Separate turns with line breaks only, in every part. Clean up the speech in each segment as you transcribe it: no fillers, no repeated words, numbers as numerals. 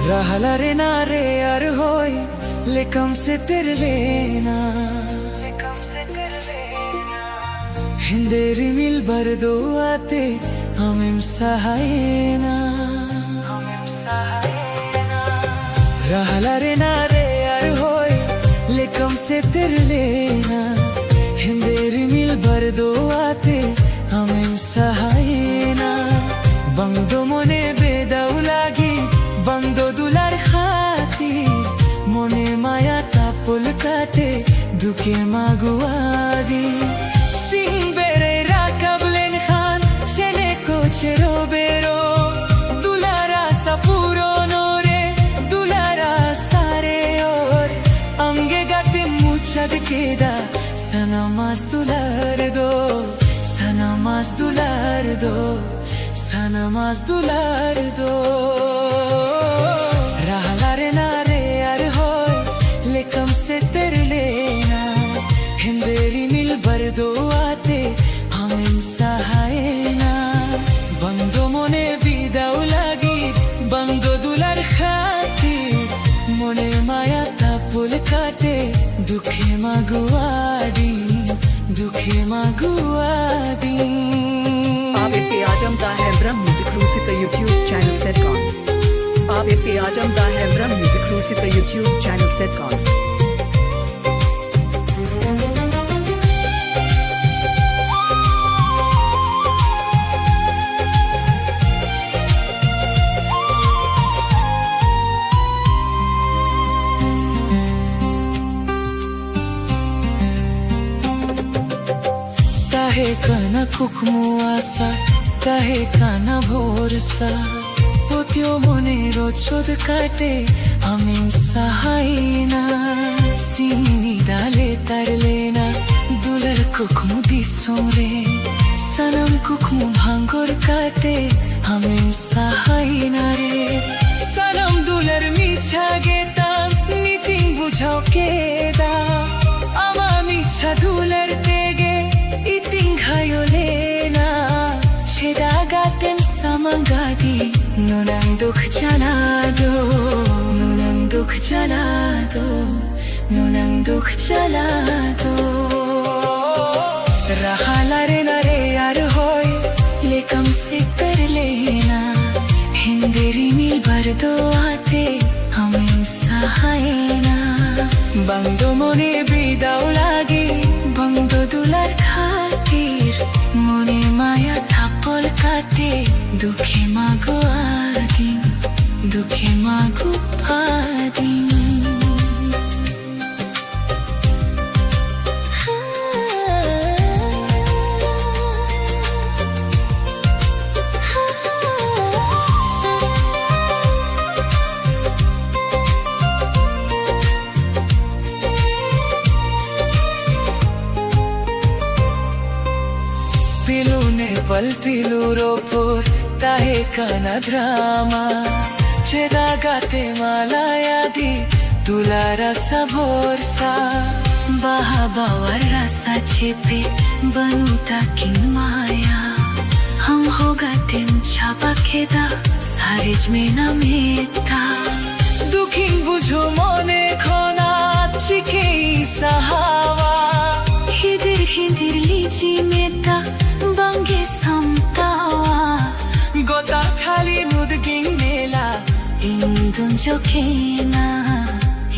rahalaare naare ar hoy lekam se tirlena hinderi mil bardo aate hamem sahayena rahalaare naare ar hoy lekam se tirlena hinderi mil bardo aate hamem sahayena bangdo mone bedau lagi bangdo dular khati mone maya tapol kate duke maguadi simbere rakablen khan chene kochero bero dulara sapuro nore dulara sare or ange gate muchad keda sanamas dular do sanamas dular do sanamas dular do rahalaare naare ar hoy lekam se tirlena hinderi mil bardo aate hamem sahayena bangdo mone bidau lagi bangdo dular khati mone maya tapul kate dukhe maguadi dukhe maguadi
ABP Ajamda है ब्रह्म music रूसी पे YouTube channel सेट कॉन ABP Ajamda है ब्रह्म music रूसी पे यूट्यूब चैनल सेट कॉन
Tahe kana kukmuasa tahe kana bhorsa potyo monero chod kate hamem sahayena sini dale tarlena dular kukmu disore sanam kukmu bhangor kate hamem sahayena re sanam dular micha getam niting bujhao keda ama micha dular tege iting khayolena cheda gatem samangadi nunang dukh chalado nunang dukh chalado nunang dukh chalado rahalaare naare ar hoy lekam se tirlena hinderi mil bardo aate hamem sahayena bangdo mone bidau lagi bangdo dular khatir mone maya tapol kate dukhe mago adi dukhe mago adi pal piluro por tahe kana drama cheda gate malayadi dulara saborsa baha bawar rasa chepe banuta kin maya hum ho gatem chapa keda sarij me na meta dukhin bujho mone khona chike sahawa hidir hidir lichi meta bange samtawa gota khali nudging nela indun jokena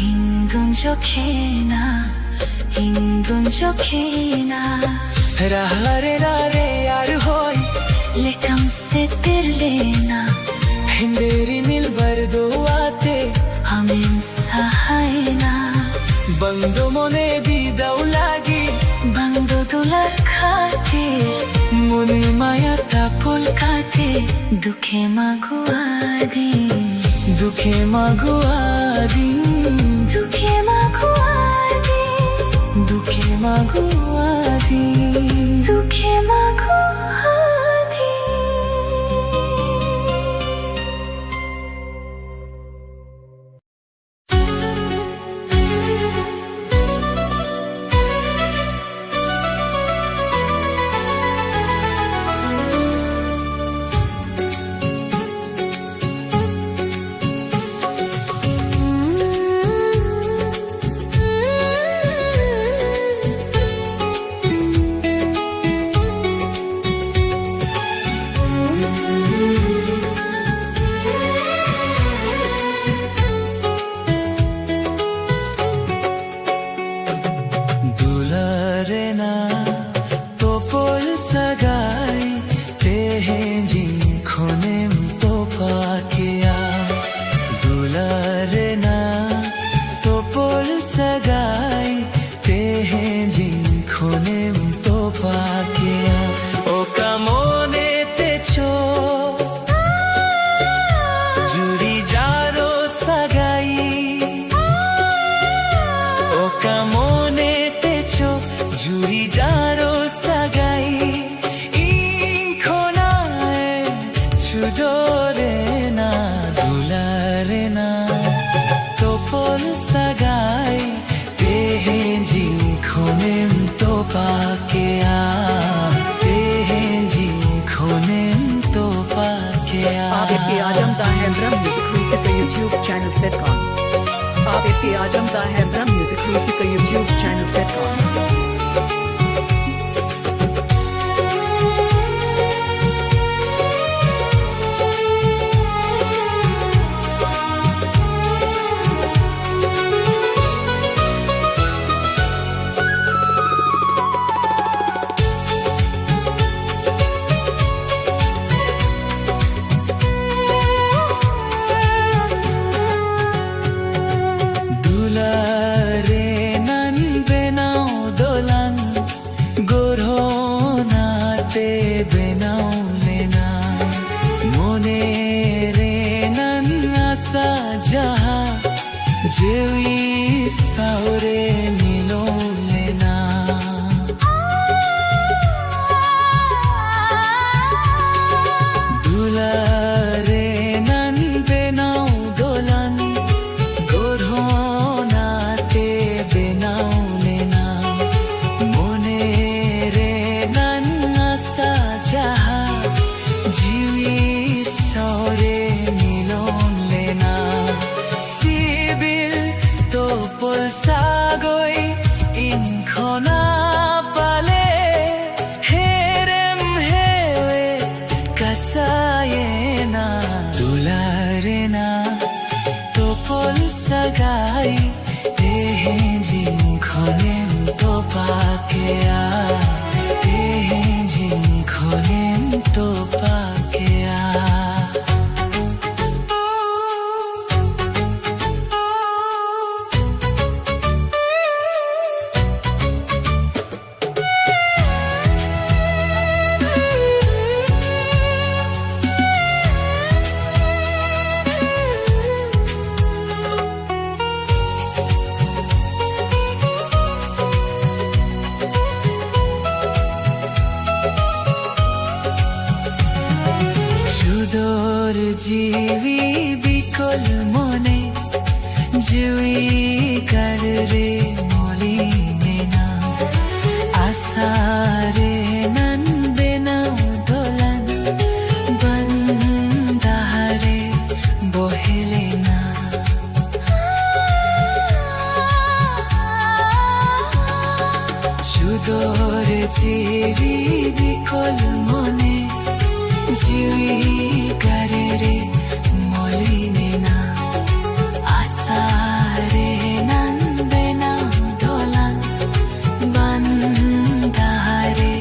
indun jokena indun jokena rahalaare naare ar hoy lekam se tirlena hinderi mil bardo aate hamem sahayena bangdo mone bidau lagi bangdo dular khatir mone maya tapol kate dukhe maguadi dukhe maguadi dukhe maguadi dukhe maguadi dukhe maguadi Jorena dularena topol sagai tehenjin khonem topakea tehenjin khonem topakea
आप इतने आजमदा है ब्रह्म music रूसी का YouTube channel सेट cone आप इतने आजमदा है ब्रह्म म्यूजिक रूसी का यूट्यूब चैनल सेट कॉन
जेवी सावरे मिलो लेना दुलारे नन बेनाओ दोलन गोरहोनाते बेनाओ लेना मोने रे नन आसा जहा जीवी सावरे मिलो लेना Polsagoi inkhona pale herem hewe kasayena dularena to polsagai tehenjin khonem to pakea tehenjin khonem to pakea Dor jivi bikol mone jivi karre moli nena asare nan bena dolan bandahare bohelena Dor jivi bikol mone jivi karre moline na asare nan bena dolan bandahare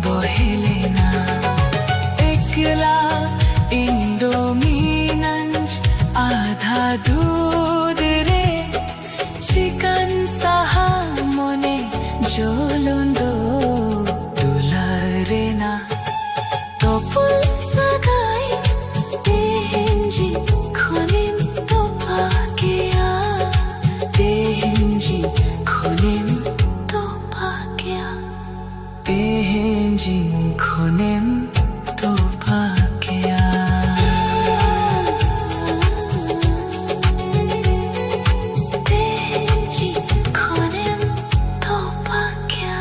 bohelena ekla indominans adha dud re chicken saha mone jolondo dularena topul sagai tehenji khonem topakea tehenji khonem topakea tehenji khonem topakea tehenji khonem topakea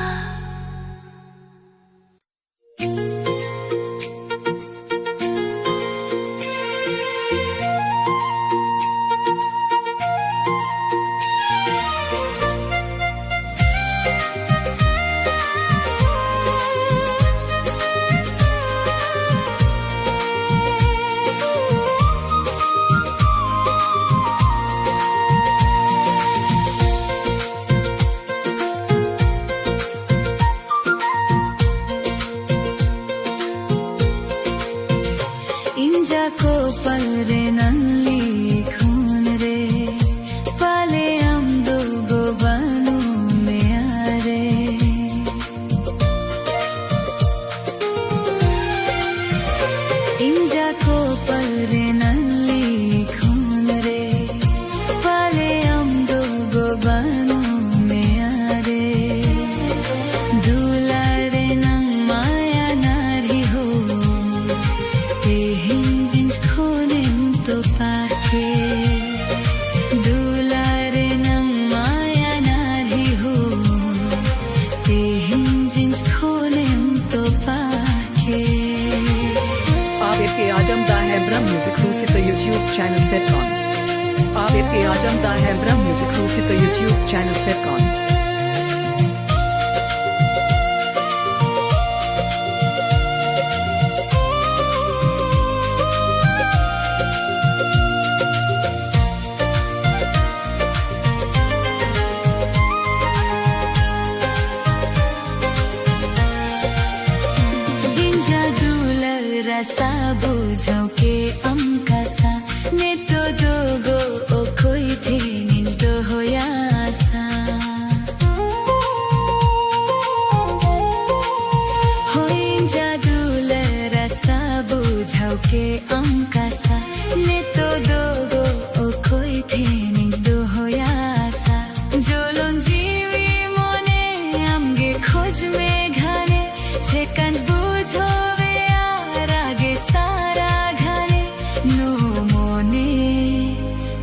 इंजा को पल रे नल्ली खून रे पाले हम दो गो बानू में आरे इंजा को पल रे नल्ली खून रे पाले हम दो गो बानू में आरे दुलारे नंग माया नारी हो तेहिंजी
channel Setcon. ABP ajamda hai Brahm Music Rusi ka YouTube channel Setcon.
Rasa bujhau ke amkasa neto dogo o koi the ninj do hoya sa hoin jadul rasa bujhau ke amkasa neto dogo o koi the ninj do hoya sa jolon jiwi mone amge khoj me ghane chekanj bujho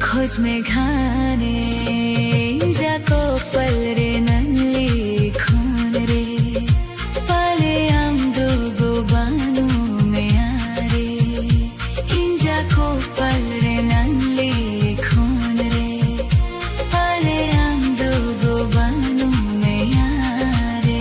खोज में घाने जाको पल रे नन्ली खून रे पले आम दुगो बानु में आरे जाको पल रे नन्ली खून रे पले आम दुगो बानु में आरे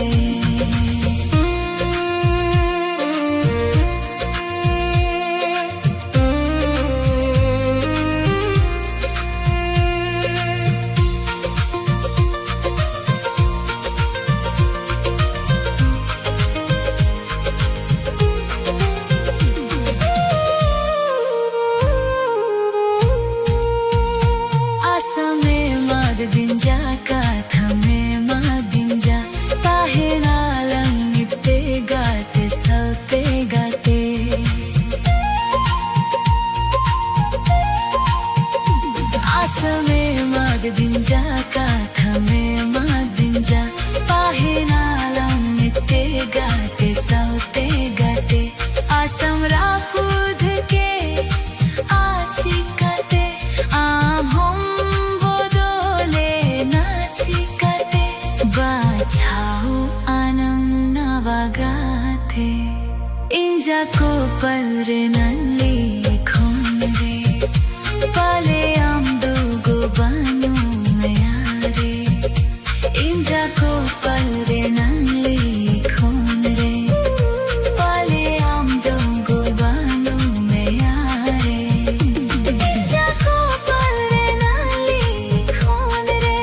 dinja ka thame ma dinja tahe nalang nitte gate salte gate asame mag dinja ka thame ma dinja tahe nalang nitte gate salte gate asam rapud ke achi kate am hom इंजा को पल रे नन्ली खून रे पाले आम दुगो बानु में आरे इंजा को पल रे नन्ली खून रे पाले आम दुगो बानु में आरे इंजा को पल रे नन्ली खून रे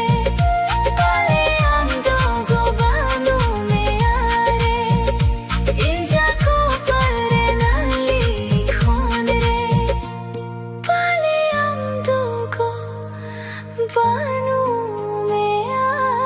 पाले आम दुगो बानु में आरे इंजा को banu mein aare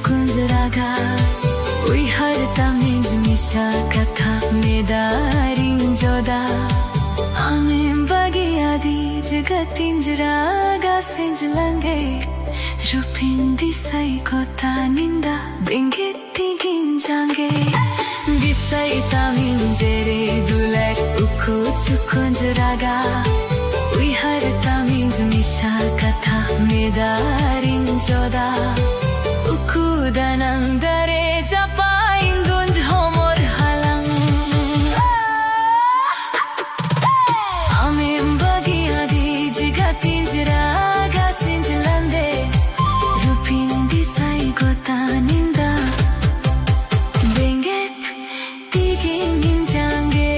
कुंजरागा उइहरता मिसा कथा मेदारिं जोदा आमें bagiadi jagatinjraga senjlange rupindi sai kota ninda bengeti ginjange bisai taminjere dular uku chukunjraga uiharta misa kata medaring joda uku danang dare japain gunj homor halang amen bagiadi jagatinjraga senjlande rupindi sai kota ninda benget tigin ginjange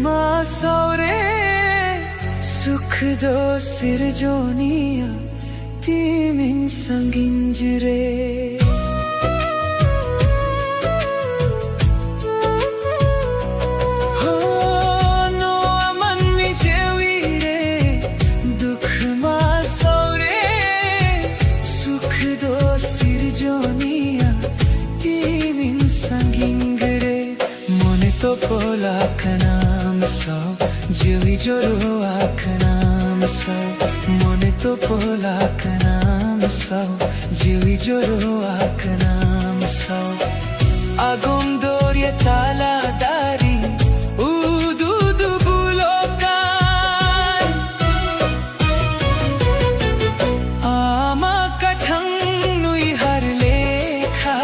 मासौरे सुख दो सिरजोनिया तिमिन संगिंजरे हो नो अमन मी जेवीरे दुख मासौरे सुख दो सिरजोनिया तिमिन संगिंजरे मोने तो पोला कनाम सौ जेवी जोरो आखनाम सौ मोने तो पोला कनाम सौ जेवी जोरो आखनाम सौ आगुम दोर्य ताला दारी उदुदु बुलोकान आमा कठंग नुई हर लेखा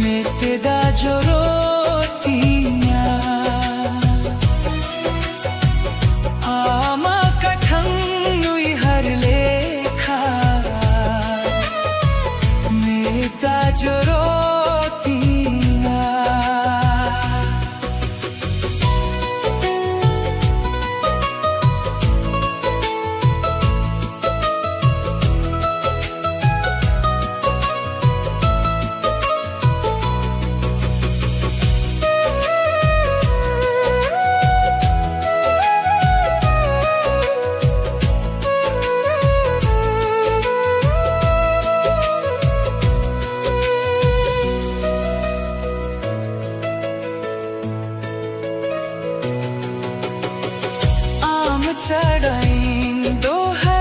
मेते दा जोरो चढ़ाइन दो है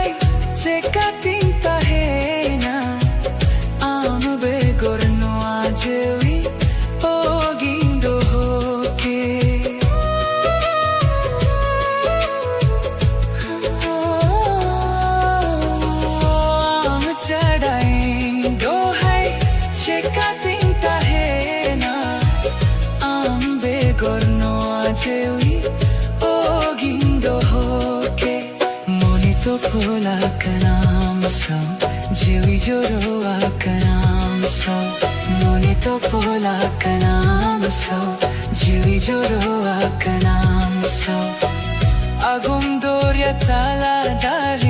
चेका तिंता है ना आम बेगोर नो आजेवी ओ गिंदो होके आम चढ़ाइन दो है चेका तिंता है ना आम बेगोर नो आजेवी ओ गिंदो तो पोला कनाम सौ जेवी जोरो आकनाम सौ मोने तो पोला कनाम सौ जेवी जोरो आकनाम सौ आगुम दोर्य ताला दारी